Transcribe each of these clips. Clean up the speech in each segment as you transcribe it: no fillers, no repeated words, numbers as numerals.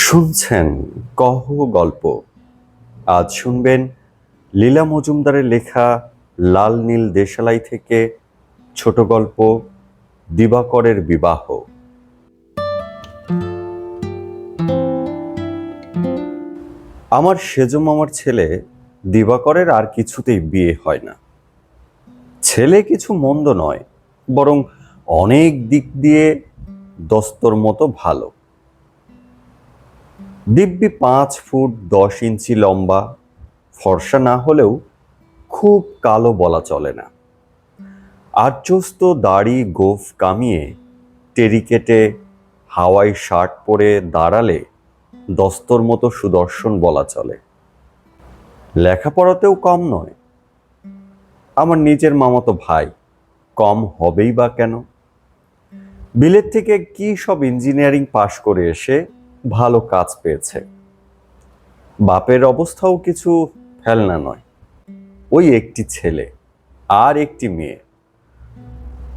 শুনছেন কহ গল্প। আজ শুনবেন লীলা মজুমদারের লেখা লাল নীল দেশালাই থেকে ছোট গল্প দিবাকরের বিবাহ। আমার সেজো মামার ছেলে দিবাকরের আর কিছুতেই বিয়ে হয় না। ছেলে কিছু মন্দ নয়, বরং অনেক দিক দিয়ে দস্তর মতো ভালো। দিব্যি 5 ফুট 10 ইঞ্চি লম্বা, ফর্সা না হলেও খুব কালো বলা চলে না। আর্যস্ত দাড়ি গোঁফ কামিয়ে টেরিকেটে হাওয়াই শার্ট পরে দাঁড়ালে দস্তর মতো সুদর্শন বলা চলে। লেখাপড়াতেও কম নয়। আমার নিজের মামাতো ভাই, কম হবেই বা কেন? বিলেত থেকে কি সব ইঞ্জিনিয়ারিং পাশ করে এসে ভালো কাজ পেয়েছে। বাপের অবস্থাও কিছু ফেলনা নয়। ওই একটি ছেলে আর একটি মেয়ে,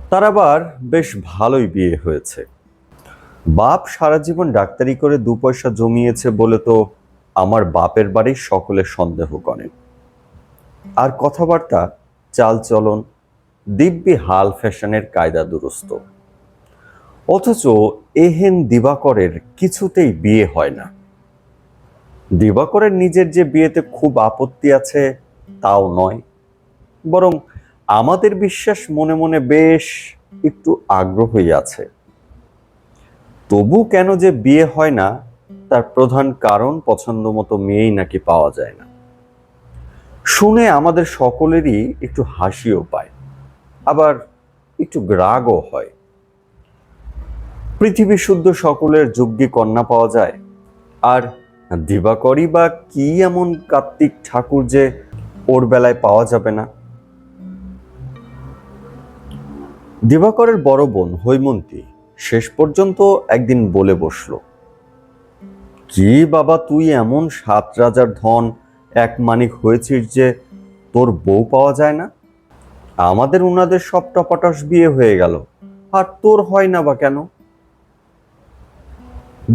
তার আবার বেশ ভালোই বিয়ে হয়েছে। বাপ সারা জীবন ডাক্তারি করে 2 পয়সা জমিয়েছে বলে তো আমার বাপের বাড়ির সকলে সন্দেহ করেন। আর কথাবার্তা চালচলন দিব্যি হাল ফ্যাশনের কায়দা দুরস্ত। অথচ এহেন দিবাকরের কিছুতেই বিয়ে হয় না। দিবাকরের নিজের যে বিয়েতে খুব আপত্তি আছে তাও নয়, বরং আমাদের বিশ্বাস মনে মনে বেশ একটু আগ্রহই আছে। তবু কেন যে বিয়ে হয় না তার প্রধান কারণ পছন্দ মতো মেয়েই নাকি পাওয়া যায় না। শুনে আমাদের সকলেরই একটু হাসিও পায়, আবার একটু রাগও হয়। পৃথিবী শুদ্ধ সকলের যোগ্যী কন্যা পাওয়া যায়, আর দিবাকরই বা কি এমন কার্তিক ঠাকুর যে ওর বেলায় পাওয়া যাবে না। দিবাকরের বড় বোন হৈমন্তী শেষ পর্যন্ত একদিন বলে বসল, কি বাবা, তুই এমন 7 রাজার ধন এক মানিক হয়েছিস যে তোর বউ পাওয়া যায় না? আমাদের উনাদের সব টপাটস বিয়ে হয়ে গেল, আর তোর হয় না বা কেন?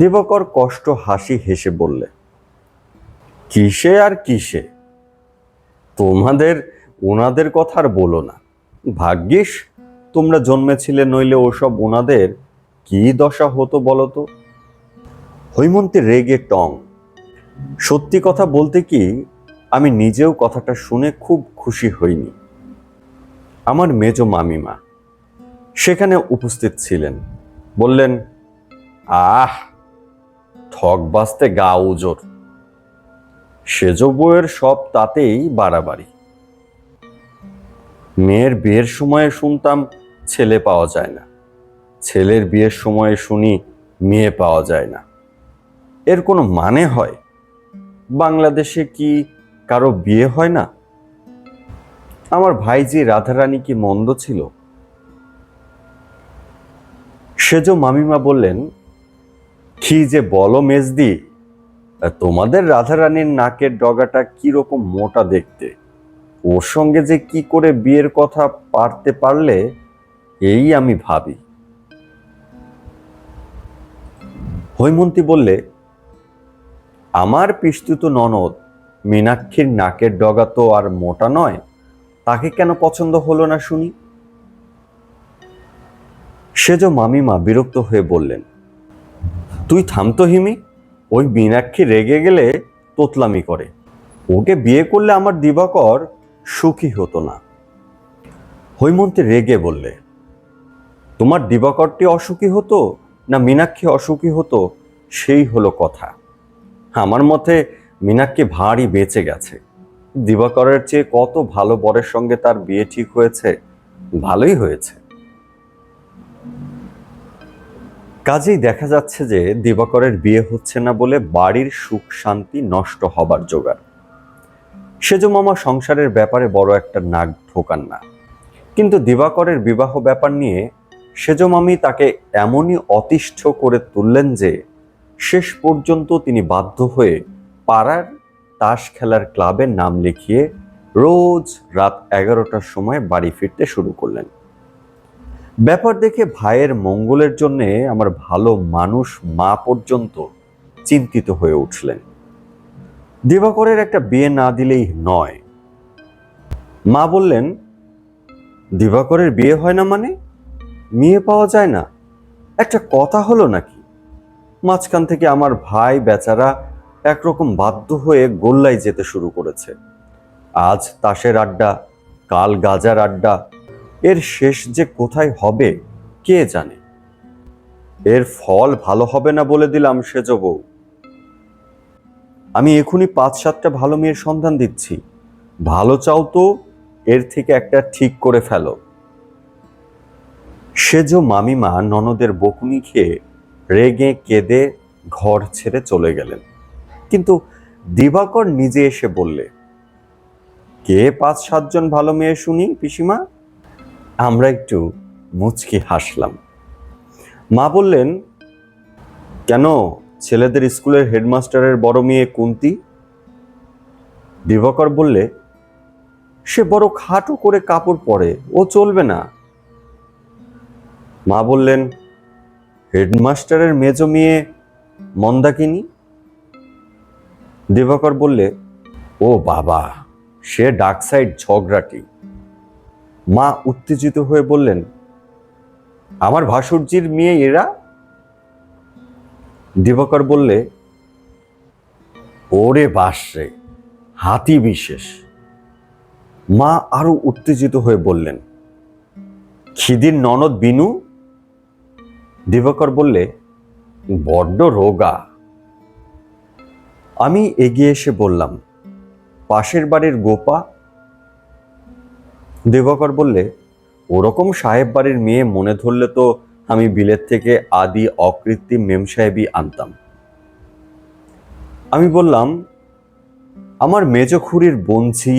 দিবাকর কষ্ট হাসি হেসে বললে, কিসে আর কিসে, তোমাদের ওনাদের কথা আর বলো না। ভাগ্যিস তোমরা জন্মেছিলে, নইলে ওসব ওনাদের কি দশা হতো বলতো। হৈমন্তী রেগে টং। সত্যি কথা বলতে কি, আমি নিজেও কথাটা শুনে খুব খুশি হইনি। আমার মেজ মামিমা সেখানে উপস্থিত ছিলেন, বললেন, আহ, ঠক বাজতে গা উজোর। সেজ বউয়ের সব তাতেই বাড়াবাড়ি। মেয়ের বিয়ের সময়ে শুনতাম ছেলে পাওয়া যায় না, ছেলের বিয়ের সময়ে শুনি মেয়ে পাওয়া যায় না। এর কোনো মানে হয়? বাংলাদেশে কি কারো বিয়ে হয় না? আমার ভাইজি রাধারানী কি মন্দ ছিল? সেজ মামিমা বললেন, কি যে বলো মেজদি, তোমাদের রাধারানীর নাকের ডগাটা কিরকম মোটা দেখতে, ওর সঙ্গে যে কি করে বিয়ের কথা পারতে পারলে এই আমি ভাবি। হৈমন্তী বললে, আমার পিস্তুত ননদ মীনাক্ষীর নাকের ডগা তো আর মোটা নয়, তাকে কেন পছন্দ হলো না শুনি? সেজ মামিমা বিরক্ত হয়ে বললেন, তুই থামতো হিমি, ওই মীনাক্ষী রেগে গেলে তোতলামি করে। ওকে বিয়ে করলে আমার দিবাকর সুখী হতো না। হৈমন্তী রেগে বললে, তোমার দিবাকরটি অসুখী হতো না মীনাক্ষী অসুখী হতো, সেই হলো কথা। আমার মতে মীনাক্ষী ভারী বেঁচে গেছে। দিবাকরের চেয়ে কত ভালো বরের সঙ্গে তার বিয়ে ঠিক হয়েছে, ভালোই হয়েছে। কাজেই দেখা যাচ্ছে যে দিবাকরের বিয়ে হচ্ছে না বলে বাড়ির সুখ শান্তি নষ্ট হবার জোগাড়। সেজ মামা সংসারের ব্যাপারে বড় একটা নাক ঢোকান না, কিন্তু দিবাকরের বিবাহ ব্যাপার নিয়ে সেজ মামি তাকে এমনই অতিষ্ঠ করে তুললেন যে শেষ পর্যন্ত তিনি বাধ্য হয়ে পাড়ার তাস খেলার ক্লাবে নাম লিখিয়ে রোজ রাত 11টার সময় বাড়ি ফিরতে শুরু করলেন। ব্যাপার দেখে ভাইয়ের মঙ্গলের জন্য আমার ভালো মানুষ মা পর্যন্ত চিন্তিত হয়ে উঠলেন। দিবাকরের একটা বিয়ে না দিলেই নয়। মা বললেন, দিবাকরের বিয়ে হয় না মানে? মেয়ে পাওয়া যায় না, একটা কথা হলো নাকি? মাঝখান থেকে আমার ভাই বেচারা একরকম বাধ্য হয়ে গোল্লায় যেতে শুরু করেছে। আজ তাসের আড্ডা, কাল গাজার আড্ডা, এর শেষ যে কোথায় হবে কে জানে। এর ফল ভালো হবে না বলে দিলাম সেজ বউ। আমি এখনই 5-7টা ভালো মেয়ের সন্ধান দিচ্ছি, ভালো চাও তো এর থেকে একটা ঠিক করে ফেলো। সেজ মামিমা ননদের বকুনি খেয়ে রেগে কেঁদে ঘর ছেড়ে চলে গেলেন। কিন্তু দিবাকর নিজে এসে বললে, কে 5-7 জন ভালো মেয়ে শুনি পিসিমা? আমরা একটু মুচকি হাসলাম। মা বললেন, কেন, ছেলেদের স্কুলের হেডমাস্টারের বড় মেয়ে কুন্তি? দিবাকর বললে, সে বড় খাটো করে কাপড় পরে, ও চলবে না। মা বললেন, হেডমাস্টারের মেজ মেয়ে মন্দাকিনী? দিবাকর বললে, ও বাবা, সে ডাক সাইড ঝগড়াটি। মা উত্তেজিত হয়ে বললেন, আমার ভাসুরজির মেয়ে এরা? দিবাকর বললে, ওরে বাসরে, হাতি বিশেষ। মা আরো উত্তেজিত হয়ে বললেন, খিদির ননদ বিনু? দিবাকর বললে, বড্ড রোগা। আমি এগিয়ে এসে বললাম, পাশের বাড়ির গোপা? দিবাকর বললে, ওরকম সাহেব বাড়ির মেয়ে মনে ধরলে তো আমি বিলেত থেকে আদি অকৃত্রিম মেম সাহেবই আনতাম। আমি বললাম, আমার মেজ খুড়ির বোনঝি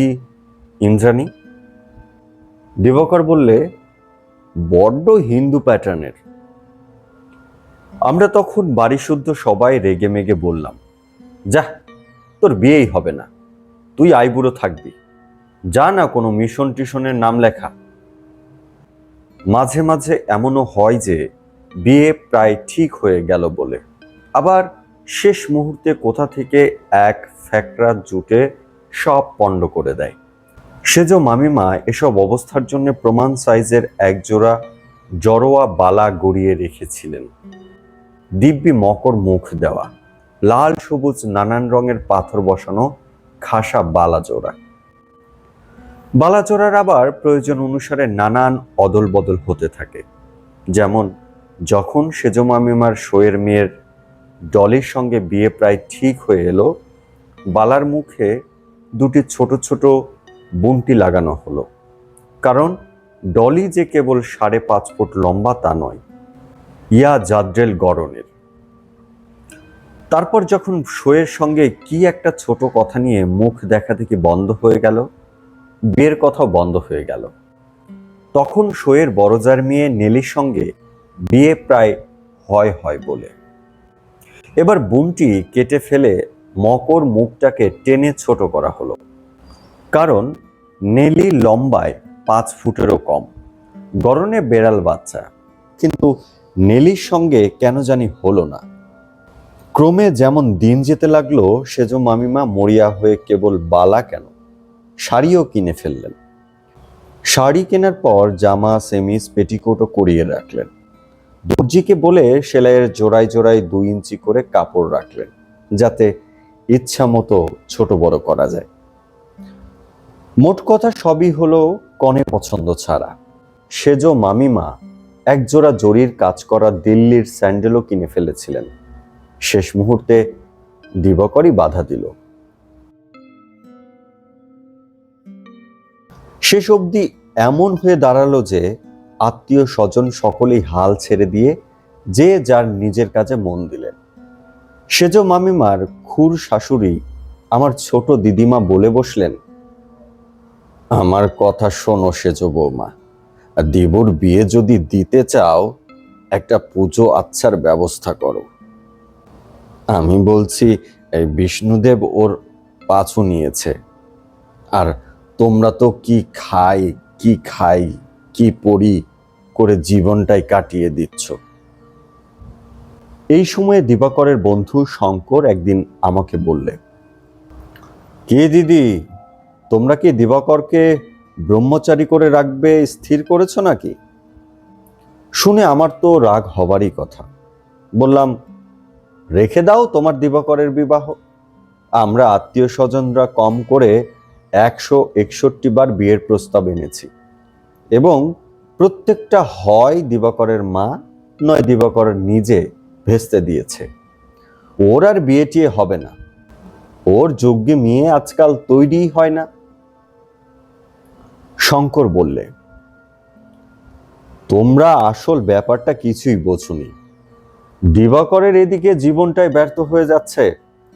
ইন্দ্রাণী। দিবাকর বললে, বড্ড হিন্দু প্যাটার্নের। আমরা তখন বাড়ি শুদ্ধ সবাই রেগে মেগে বললাম, যা, তোর বিয়েই হবে না, তুই আইবুড়ো থাকবি, যা না কোনো মিশন টিশনের নাম লেখা। মাঝে মাঝে এমনও হয় যে বিয়ে প্রায় ঠিক হয়ে গেল বলে আবার শেষ মুহূর্তে কোথা থেকে এক ফ্যাকরা জুটে সব পণ্ড করে দেয়। সেজ মামিমা এসব অবস্থার জন্য প্রমাণ সাইজের একজোড়া জড়োয়া বালা গড়িয়ে রেখেছিলেন। দিব্যি মকর মুখ দেওয়া, লাল সবুজ নানান রঙের পাথর বসানো খাসা বালাজোড়া। বালাজোড়ার আবার প্রয়োজন অনুসারে নানান অদল বদল হতে থাকে। যেমন যখন সেজ মামিমার শোয়ের মেয়ের ডলির সঙ্গে বিয়ে প্রায় ঠিক হয়ে এলো, বালার মুখে দুটি ছোট ছোট বুনটি লাগানো হলো, কারণ ডলি যে কেবল 5.5 ফুট লম্বা তা নয়, ইয়া জাদ্রেল গড়নের। তারপর যখন শোয়ের সঙ্গে কি একটা ছোট কথা নিয়ে মুখ দেখা দেখি বন্ধ হয়ে গেল, বিয়ের কথাও বন্ধ হয়ে গেল, তখন শোয়ের বড়জার মেয়ে নেলির সঙ্গে বিয়ে প্রায় হয় বলে। এবার বুনটি কেটে ফেলে মকর মুখটাকে টেনে ছোট করা হলো, কারণ নেলি লম্বায় 5 ফুটেরও কম, গড়নে বেড়াল বাচ্চা, কিন্তু নেলির সঙ্গে কেন জানি হলো না। ক্রমে যেমন দিন যেতে লাগলো, সেজ মামিমা মরিয়া হয়ে কেবল বালা কেন, শাড়িও কিনে ফেললেন। শাড়ি কেনার পর জামা, সেমিস, পেটিকোটও করিয়ে রাখলেন। দর্জিকে বলে সেলাইয়ের জোড়ায় জোড়ায় 2 ইঞ্চি করে কাপড় রাখলেন, যাতে ইচ্ছা মতো ছোট বড় করা যায়। মোট কথা সবই হলো কনে পছন্দ ছাড়া। সেজ মামিমা একজোড়া জরির কাজ করা দিল্লির স্যান্ডেলও কিনে ফেলেছিলেন। শেষ মুহূর্তে দিবাকরই বাধা দিল। শেষ অবধি এমন হয়ে দাঁড়ালো যে আত্মীয় স্বজন সকলেই হাল ছেড়ে দিয়ে যে যার নিজের কাজে মন দিলেন। সেজ মামিমার খুর শাশুড়ি আমার ছোট দিদিমা বলে বসলেন, আমার কথা শোনো সেজ বৌমা, দিবুর বিয়ে যদি দিতে চাও একটা পুজো আচ্ছার ব্যবস্থা করো। আমি বলছি, এই বিষ্ণুদেব ওর পাছু নিয়েছে, আর তোমরা তো কি খাই কি পড়ি করে জীবনটাই কাটিয়ে দিচ্ছ। এই সময়ে দিবাকরের বন্ধু শঙ্কর একদিন আমাকে বললে, কে দিদি, তোমরা কি দিবাকরকে ব্রহ্মচারী করে রাখবে স্থির করেছো নাকি? শুনে আমার তো রাগ হবারই কথা। বললাম, রেখে দাও তোমার দিবাকরের বিবাহ। আমরা আত্মীয় স্বজনরা কম করে 161 বার বিয়ের প্রস্তাব এনেছি এবং প্রত্যেকটা হয় দিবাকরের মা নয় দিবাকর নিজে ভেস্তে দিয়েছে। ওর আর বিয়ে টিয়ে হবে না, ওর যোগ্য মেয়ে আজকাল তৈরি হয় না। শঙ্কর বললে, তোমরা আসল ব্যাপারটা কিছুই বোঝোনি। দিবাকরের এদিকে জীবনটাই ব্যর্থ হয়ে যাচ্ছে।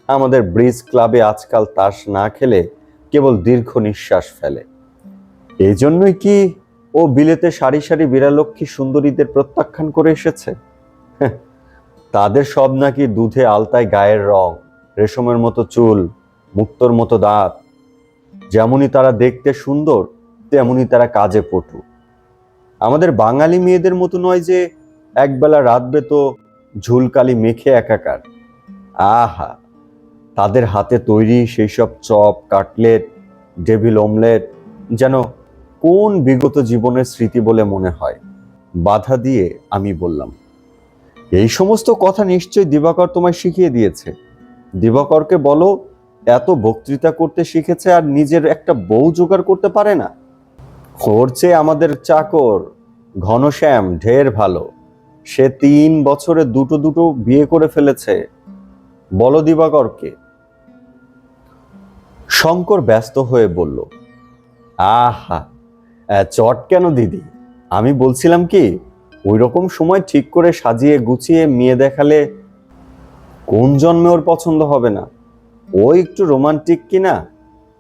আমাদের ব্রিজ ক্লাবে আজকাল তাস না খেলে কেবল দীর্ঘ নিঃশ্বাস ফেলে। এই জন্যই কি ও বিলেতে সারি সারি বিরালক্ষী সুন্দরীদের প্রত্যাখ্যান করে এসেছে? তাদের সব নাকি দুধে আলতায় গায়ের রং, রেশমের মতো চুল, মুক্তোর মতো দাঁত। যেমনই তারা দেখতে সুন্দর, তেমনি তারা কাজে পটু। আমাদের বাঙালি মেয়েদের মতো নয় যে একবেলা রাঁধবে তো ঝুলকালি মেখে একাকার। আহা, তাদের হাতে তৈরি সেই সব চপ, কাটলেট, ডেভিল অমলেট যেন কোন বিগত জীবনের স্মৃতি বলে মনে হয়। বাধা দিয়ে আমি বললাম, এই সমস্ত কথা নিশ্চয়ই দিবাকর তোমায় শিখিয়ে দিয়েছে। দিবাকরকে বলো এত বক্তৃতা করতে শিখেছে আর নিজের একটা বউ জোগাড় করতে পারে না। ওর চেয়ে আমাদের চাকর ঘনশ্যাম ঢের ভালো। সে 3 বছরে দুটো দুটো বিয়ে করে ফেলেছে। বলো দিবাকরকে। শঙ্কর ব্যস্ত হয়ে বলল, আহা, চট কেন দিদি? আমি বলছিলাম কি, ওই রকম সময় ঠিক করে সাজিয়ে গুছিয়ে মেয়ে দেখালে কোন জন্মে ওর পছন্দ হবে না? ও একটু রোমান্টিক কিনা,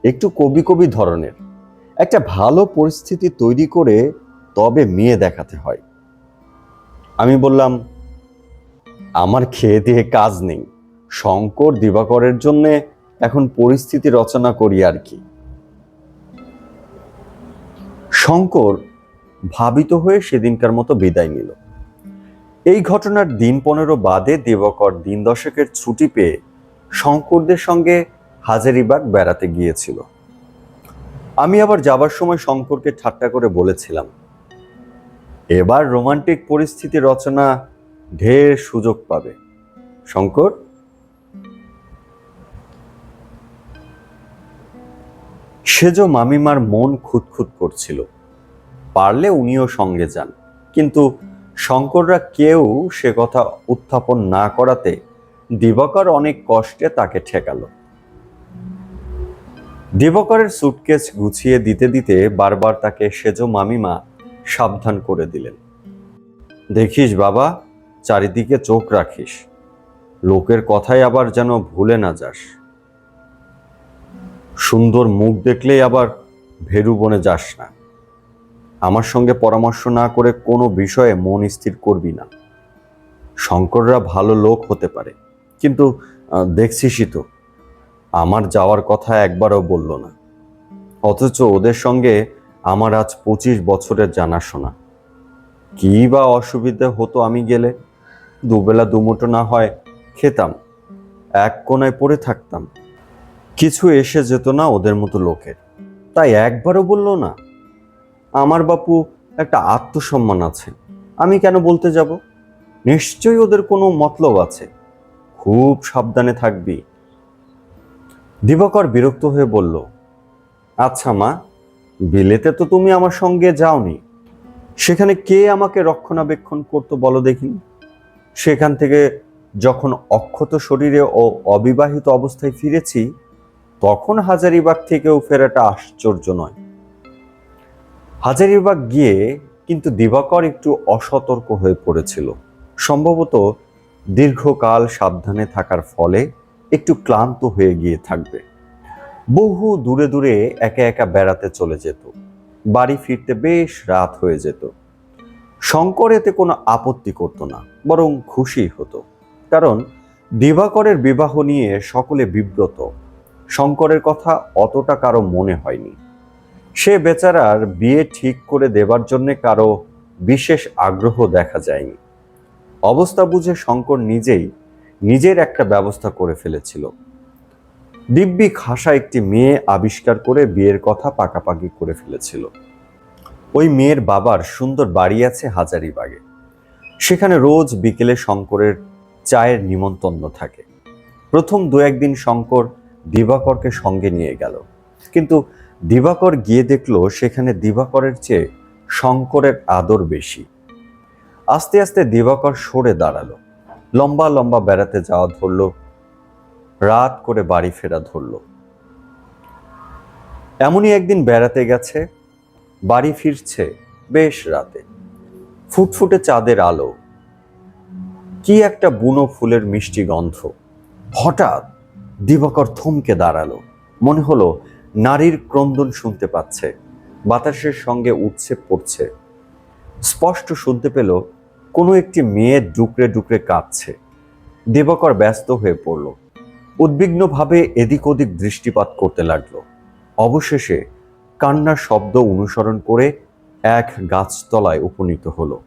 একটু কবি কবি ধরনের। একটা ভালো পরিস্থিতি তৈরি করে তবে মেয়ে দেখাতে হয়। আমি বললাম, আমার খেয়ে দিয়ে কাজ নেই। শঙ্কর দিবাকরের জন্য এখন পরিস্থিতি রচনা করি আর কি। শঙ্কর ভাবিত হয়ে সেদিনকার মতো বিদায় নিল। এই ঘটনার দিন 15 বাদে দিবাকর দিন 10 ছুটি পেয়ে শঙ্করদের সঙ্গে হাজারীবাগ বেড়াতে গিয়েছিল। আমি আবার যাবার সময় শঙ্করকে ঠাট্টা করে বলেছিলাম, এবার রোমান্টিক পরিস্থিতি রচনা ঢের সুযোগ পাবে শঙ্কর। সেজ মামিমার মন খুঁতখুত করছিল, পারলে উনিও সঙ্গে যান, কিন্তু শঙ্কররা কেউ সে কথা উত্থাপন না করাতে দিবাকর অনেক কষ্টে তাকে ঠেকালো। দিবাকরের সুটকেস গুছিয়ে দিতে দিতে বারবার তাকে সেজ মামিমা সাবধান করে দিলেন, দেখিস বাবা, চারিদিকে চোখ রাখিস, লোকের কথাই আবার যেন ভুলে না যাস। সুন্দর মুখ দেখলেই আবার ভেরু বনে যাস না। আমার সঙ্গে পরামর্শ না করে কোনো বিষয়ে মন স্থির করবি না। শঙ্কররা ভালো লোক হতে পারে, কিন্তু দেখছিসই তো, আমার যাওয়ার কথা একবারও বলল না, অথচ ওদের সঙ্গে আমার আজ 25 বছরের জানাশোনা। কি বা অসুবিধা হতো আমি গেলে? দুবেলা দুমুঠো না হয় খেতাম, এক কোনায় পড়ে থাকতাম, কিছু এসে যেত না ওদের মতো লোকের। তাই একবারও বলল না। আমার বাপু একটা আত্মসম্মান আছে, আমি কেন বলতে যাব? নিশ্চয়ই ওদের কোনো মতলব আছে, খুব সাবধানে থাকবি। দিবাকর বিরক্ত হয়ে বলল, আচ্ছা মা, বিলেতে তো তুমি আমার সঙ্গে যাওনি, সেখানে কে আমাকে রক্ষণাবেক্ষণ করতো বলো দেখি? সেখান থেকে যখন অক্ষত শরীরে ও অবিবাহিত অবস্থায় ফিরেছি, তখন হাজারীবাগ থেকেও ফেরাটা আশ্চর্য নয়। হাজারীবাগ গিয়ে কিন্তু দিবাকর একটু অসতর্ক হয়ে পড়েছিল। সম্ভবত দীর্ঘকাল সাবধানে থাকার ফলে একটু ক্লান্ত হয়ে গিয়ে থাকবে। বহু দূরে দূরে একা একা বেড়াতে চলে যেত, বাড়ি ফিরতে বেশ রাত হয়ে যেত। শঙ্কর এতে কোনো আপত্তি করত না, বরং খুশি হতো, কারণ দিবাকরের বিবাহ নিয়ে সকলে বিব্রত। শঙ্করের কথা অতটা কারো মনে হয়নি। সে বেচারার বিয়ে ঠিক করে দেবার জন্য কারো বিশেষ আগ্রহ দেখা যায়নি। অবস্থা বুঝে শঙ্কর নিজেই নিজের একটা ব্যবস্থা করে ফেলেছিল। দিব্যি খাসা একটি মেয়ে আবিষ্কার করে বিয়ের কথা পাকাপাকি করে ফেলেছিল। ওই মেয়ের বাবার সুন্দর বাড়ি আছে হাজারীবাগে। সেখানে রোজ বিকেলে শঙ্করের চায়ের নিমন্ত্রণ থাকে। প্রথম দু একদিন শঙ্কর দিবাকরকে সঙ্গে নিয়ে গেল, কিন্তু দিবাকর গিয়ে দেখলো সেখানে দিবাকরের চেয়ে শঙ্করের আদর বেশি। আস্তে আস্তে দিবাকর সরে দাঁড়ালো, লম্বা লম্বা বেড়াতে যাওয়া ধরল, রাত করে বাড়ি ফেরা ধরল। এমনই একদিন বেড়াতে গেছে, বাড়ি ফিরছে বেশ রাতে। ফুটফুটে চাঁদের আলো, কি একটা বুনো ফুলের মিষ্টি গন্ধ। হঠাৎ দিবাকর থমকে দাঁড়ালো, মনে হলো নারীর ক্রন্দন শুনতে পাচ্ছে, বাতাসের সঙ্গে উঠছে পড়ছে। স্পষ্ট শুনতে পেল কোনো একটি মেয়ে ডুকরে ডুকরে কাঁদছে। দিবাকর ব্যস্ত হয়ে পড়ল, উদ্বিগ্নভাবে এদিক ওদিক দৃষ্টিপাত করতে লাগলো। অবশেষে কান্নার শব্দ অনুসরণ করে এক গাছতলায় উপনীত হলো।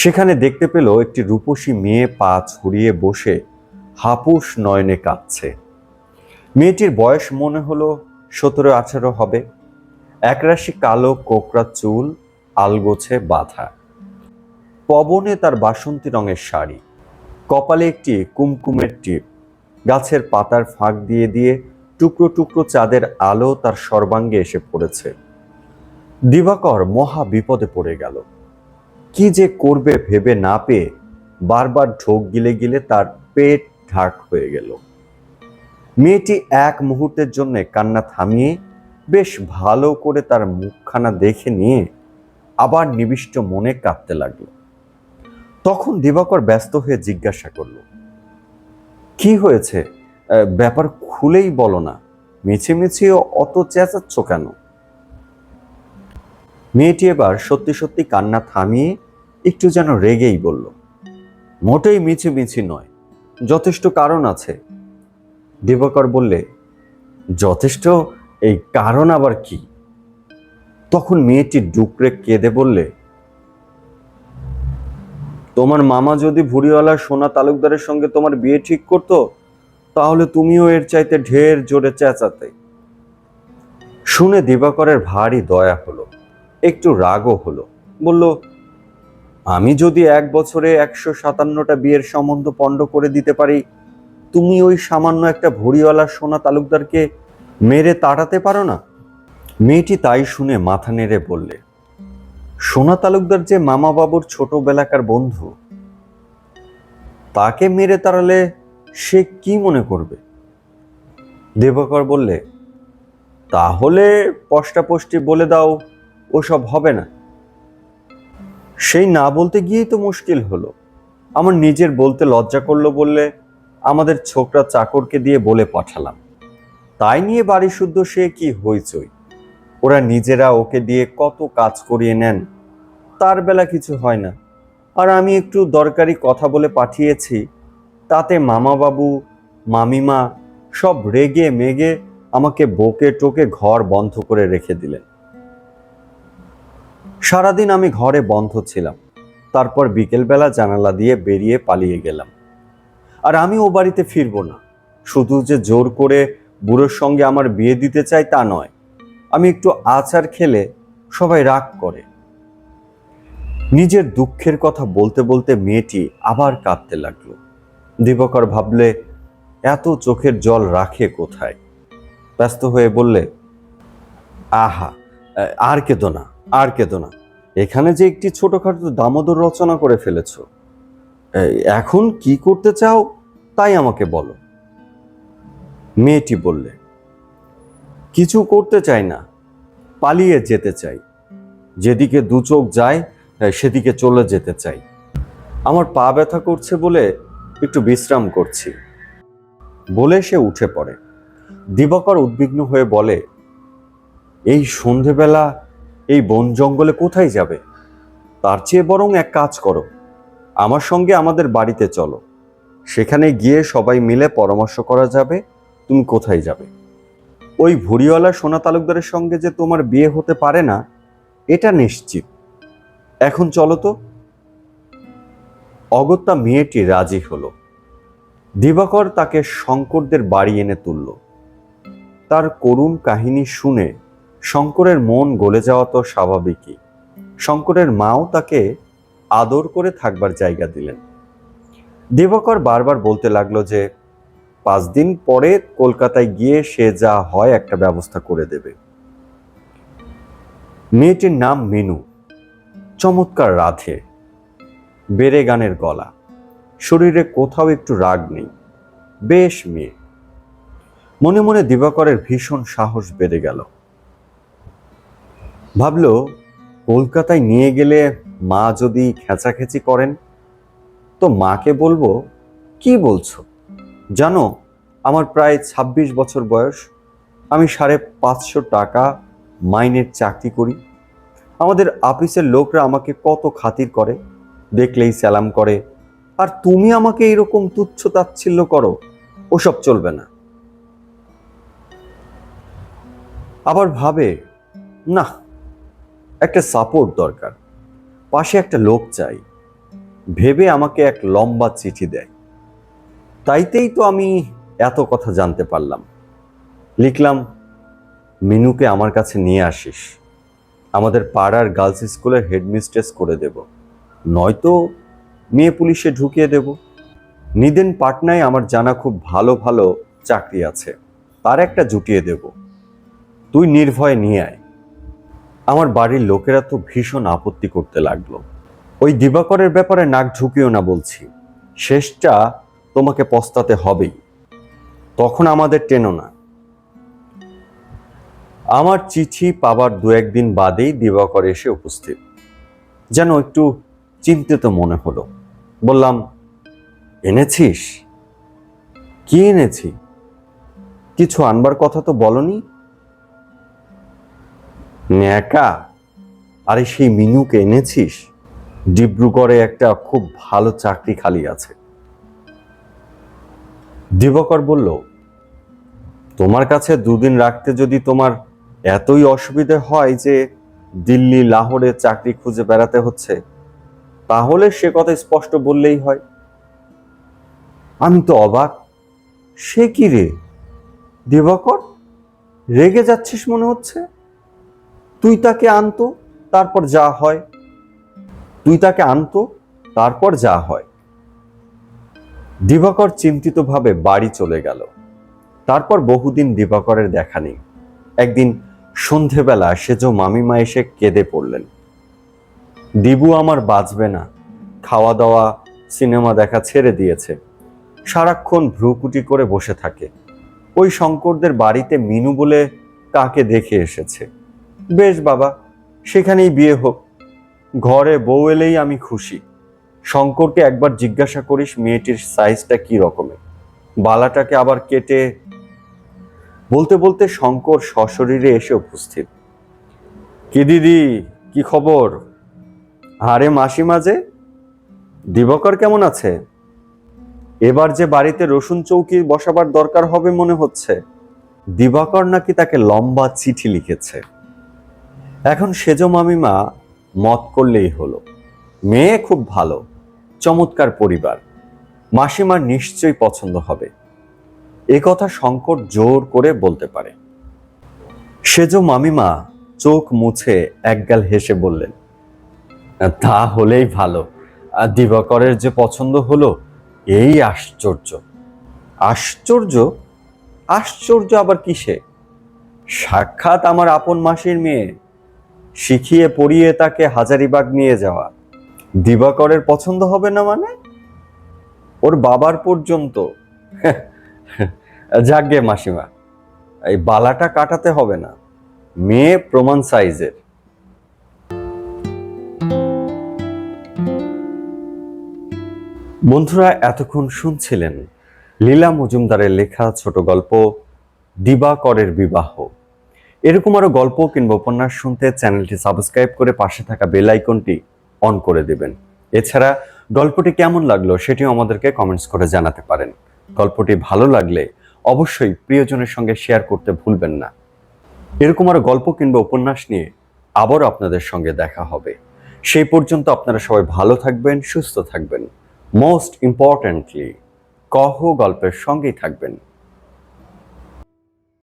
সেখানে দেখতে পেল একটি রূপসী মেয়ে পা ছড়িয়ে বসে হাপুস নয়নে কাঁদছে। মেয়েটির বয়স মনে হলো 17-18 হবে। একরাশি কালো কোকড়া চুল আলগোছে বাঁধা, পবনে তার বাসন্তী রঙের শাড়ি, কপালে একটি কুমকুমের টিপ। গাছের পাতার ফাঁক দিয়ে দিয়ে টুকরো টুকরো চাঁদের আলো তার সর্বাঙ্গে এসে পড়েছে। দিবাকর মহা বিপদে পড়ে গেল। কি যে করবে ভেবে না পেয়ে বারবার ঢোক গিলে গিলে তার পেট ঢাক হয়ে গেল। মেয়েটি এক মুহূর্তের জন্য কান্না থামিয়ে বেশ ভালো করে তার মুখখানা দেখে নিয়ে আবার নিবিষ্ট মনে কাঁদতে লাগলো। তখন দিবাকর ব্যস্ত হয়ে জিজ্ঞাসা করল, কি হয়েছে? ব্যাপার খুলেই বলো না, মিছিমিছি অত চেঁচাচ্ছ কেন? মেয়েটি এবার সত্যি সত্যি কান্না থামিয়ে একটু যেন রেগেই বলল, মোটেই মিছিমিছি নয়, যথেষ্ট কারণ আছে। দিবাকর বললে, যথেষ্ট? এই কারণ আবার কি? তখন মেয়েটি ডুকরে কেঁদে বললে, তোমার মামা যদি ভুড়িওয়ালা সোনা তালুকদারের সঙ্গে তোমার বিয়ে ঠিক করতো, তাহলে তুমিও এর চাইতে ঢের জোরে চেঁচাতে। শুনে দিবাকরের ভারী দয়া হলো, একটু রাগও হলো। বলল, আমি যদি 1 বছরে 157টা বিয়ের সম্বন্ধ পণ্ড করে দিতে পারি, তুমি ওই সামান্য একটা ভুড়িওয়ালা সোনা তালুকদারকে মেরে তাড়াতে পারো না? মেয়েটি তাই শুনে মাথা নেড়ে বললে, সোনা তালুকদার যে মামা বাবুর ছোটবেলাকার বন্ধু, তাকে মেরে তাড়ালে সে কি মনে করবে? দিবাকর বললে, তাহলে পষ্টাপষ্টি বলে দাও ওসব হবে না। সেই না বলতে গিয়েই তো মুশকিল হলো। আমার নিজের বলতে লজ্জা করলো বললে আমাদের ছোকরা চাকরকে দিয়ে বলে পাঠালাম। তাই নিয়ে বাড়ি শুদ্ধ সে কি হইচই। ওরা নিজেরা ওকে দিয়ে কত কাজ করিয়ে নেন, তার বেলা কিছু হয় না। আর আমি একটু দরকারি কথা বলে পাঠিয়েছি, তাতে মামাবাবু মামিমা সব রেগে মেগে আমাকে বকে টোকে ঘর বন্ধ করে রেখে দিলেন। সারাদিন আমি ঘরে বন্ধ ছিলাম, তারপর বিকেলবেলা জানালা দিয়ে বেরিয়ে পালিয়ে গেলাম। আর আমি ও বাড়িতে ফিরবো না। শুধু যে জোর করে বুড়োর সঙ্গে আমার বিয়ে দিতে চাই তা নয়, আমি একটু আচার খেলে সবাই রাগ করে। নিজের দুঃখের কথা বলতে বলতে মেয়েটি আবার কাঁদতে লাগলো। দিবাকর ভাবলে, এত চোখের জল রাখে কোথায়। ব্যস্ত হয়ে বললে, আহা, আর কেঁদো না, আর কেঁদো না। এখানে যে একটি ছোটখাটো দামোদর রচনা করে ফেলেছ, এখন কি করতে চাও তাই আমাকে বলো। মেয়েটি বললে, কিছু করতে চাই না, পালিয়ে যেতে চাই। যেদিকে দু চোখ যায় সেদিকে চলে যেতে চাই। আমার পা ব্যথা করছে বলে একটু বিশ্রাম করছি। বলে সে উঠে পড়ে। দিবাকর উদ্বিগ্ন হয়ে বলে, এই সন্ধেবেলা এই বন জঙ্গলে কোথায় যাবে? তার চেয়ে বরং এক কাজ করো, আমার সঙ্গে আমাদের বাড়িতে চলো। সেখানে গিয়ে সবাই মিলে পরামর্শ করা যাবে তুমি কোথায় যাবে। ওই ভুড়িওয়ালা সোনা তালুকদারের সঙ্গে যে তোমার বিয়ে হতে পারে না এটা নিশ্চিত। এখন চলো তো। অগত্যা মেয়েটি রাজি হলো। দিবাকর তাকে শঙ্করদের বাড়ি এনে তুলল। তার করুণ কাহিনী শুনে শঙ্করের মন গলে যাওয়া তো স্বাভাবিকই। শঙ্করের মাও তাকে আদর করে থাকবার জায়গা দিলেন। দিবাকর বারবার বলতে লাগলো যে 5 দিন পরে কলকাতায় গিয়ে সে যা হয় একটা ব্যবস্থা করে দেবে। মেয়েটির নাম মিনু, চমৎকার রাধে, বেড়ে গানের গলা, শরীরে কোথাও একটু রাগ নেই, বেশ মেয়ে। মনে মনে দিবাকরের ভীষণ সাহস বেড়ে গেল। ভাবল, কলকাতায় নিয়ে গেলে মা যদি খেঁচাখেচি করেন তো মাকে বলবো, কি বলছো জানো, আমার প্রায় 26 বছর বয়স, আমি 550 টাকা মাইনের চাকরি করি, আমাদের অফিসের লোকরা আমাকে কত খাতির করে, দেখলেই সালাম করে, আর তুমি আমাকে এরকম তুচ্ছ তাচ্ছিল্য করো, ওসব চলবে না। আবার ভাবে, না, একটা সাপোর্ট দরকার, পাশে একটা লোক চাই। ভেবে আমাকে এক লম্বা চিঠি দেয়। তাইতেই তো আমি এত কথা জানতে পারলাম। লিখলাম, মিনুকে আমার কাছে নিয়ে আসিস, আমাদের পাড়ার গার্লস স্কুলের হেডমিস্ট্রেস করে দেব, নয়তো মেয়ে পুলিশে ঢুকিয়ে দেব। নিদেন পাটনায় আমার জানা খুব ভালো ভালো চাকরি আছে, তার একটা জুটিয়ে দেব, তুই নির্ভয়ে নিয়ে আয়। আমার বাড়ির লোকেরা তো ভীষণ আপত্তি করতে লাগলো। ওই দিবাকরের ব্যাপারে নাক ঢুকিও না বলছি, শেষটা তোমাকে পস্তাতে হবেই, তখন আমাদের টেনো না। আমার চিঠি পাবার 2-1 দিন বাদেই দিবাকর এসে উপস্থিত। যেন একটু চিন্তিত মনে হলো। বললাম, এনেছিস? কি এনেছি? কিছু আনবার কথা তো বলনি। ন্যাকা, আরে সেই মিনুকে এনেছিস? ডিব্রুগড়ে একটা খুব ভালো চাকরি খালি আছে। দিবাকর বলল, তোমার কাছে 2 দিন রাখতে যদি তোমার এতই অসুবিধে হয় যে দিল্লি লাহোরে চাকরি খুঁজে বেড়াতে হচ্ছে, তাহলে সে কথা স্পষ্ট বললেই হয়। আমি তো অবাক। সে কি রে দিবাকর, রেগে যাচ্ছিস মনে হচ্ছে। তুই তাকে আনতো, তারপর যা হয়। তুই তাকে আনতো, তারপর যা হয়। দিবাকর চিন্তিতভাবে বাড়ি চলে গেল। তারপর বহুদিন দিবাকরের দেখা নেই। একদিন সন্ধেবেলা সেজো মামিমা এসে কেঁদে পড়লেন। দিবু আমার বাঁচবে না, খাওয়া দাওয়া সিনেমা দেখা ছেড়ে দিয়েছে, সারাক্ষণ ভ্রুকুটি করে বসে থাকে। ওই শঙ্করদের বাড়িতে মিনু বলে কাকে দেখে এসেছে। বেশ বাবা, সেখানেই বিয়ে হোক, ঘরে বউ এলেই আমি খুশি। শঙ্করকে একবার জিজ্ঞাসা করিস মেয়েটির সাইজটা কি রকমের, বালাটাকে আবার কেটে। বলতে বলতে শঙ্কর সশরীরে এসে উপস্থিত। কি দিদি, কি খবর? আরে মাসিমা যে, দিবাকর কেমন আছে? এবার যে বাড়িতে রসুন চৌকি বসাবার দরকার হবে মনে হচ্ছে। দিবাকর নাকি তাকে লম্বা চিঠি লিখেছে। এখন সেজো মামিমা মত করলেই হলো। মেয়ে খুব ভালো, চমৎকার পরিবার, মাসিমার নিশ্চয়ই পছন্দ হবে। এ কথা শঙ্কর জোর করে বলতে পারে। সেজো মামিমা চোখ মুছে একগাল হেসে বললেন, তা হলেই ভালো। আর দিবাকরের যে পছন্দ হলো, এই আশ্চর্য। আশ্চর্য? আশ্চর্য আবার কিসে? সাক্ষাৎ আমার আপন মাসির মেয়ে, শিখিয়ে পড়িয়ে তাকে হাজারিবাগ নিয়ে যাওয়া। দিবাকরের পছন্দ হবে না মানে? ওর বাবার পর্যন্ত। যাকগে মাসিমা, এই বালাটা কাটাতে হবে না, মেয়ে প্রমাণ সাইজের। বন্ধুরা, এতক্ষণ শুনছিলেন লীলা মজুমদারের লেখা ছোট গল্প দিবাকরের বিবাহ। এরকম আরো গল্প কিংবা উপন্যাস শুনতে চ্যানেলটি সাবস্ক্রাইব করে পাশে থাকা বেল আইকনটি অন করে দেবেন। এছাড়া গল্পটি কেমন লাগলো সেটিও আমাদেরকে কমেন্টস করে জানাতে পারেন। গল্পটি ভালো লাগলে অবশ্যই প্রিয়জনের সঙ্গে শেয়ার করতে ভুলবেন না। এরকম আরো গল্প কিংবা উপন্যাস নিয়ে আবারও আপনাদের সঙ্গে দেখা হবে। সেই পর্যন্ত আপনারা সবাই ভালো থাকবেন, সুস্থ থাকবেন। মোস্ট ইম্পর্ট্যান্টলি কহ গল্পের সঙ্গেই থাকবেন।